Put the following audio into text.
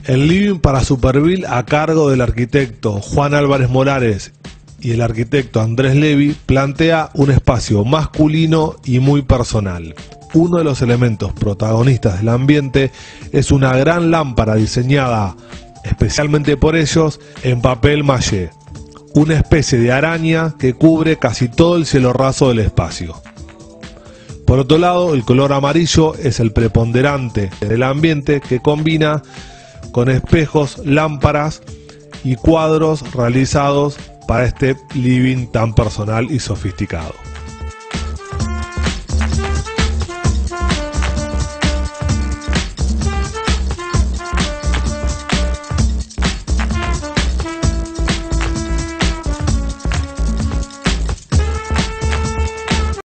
El living para Superville, a cargo del arquitecto Juan Álvarez Morales y el arquitecto Andrés Levy, plantea un espacio masculino y muy personal. Uno de los elementos protagonistas del ambiente es una gran lámpara diseñada especialmente por ellos en papel maché, una especie de araña que cubre casi todo el cielo raso del espacio. Por otro lado, el color amarillo es el preponderante del ambiente, que combina con espejos, lámparas y cuadros realizados para este living tan personal y sofisticado.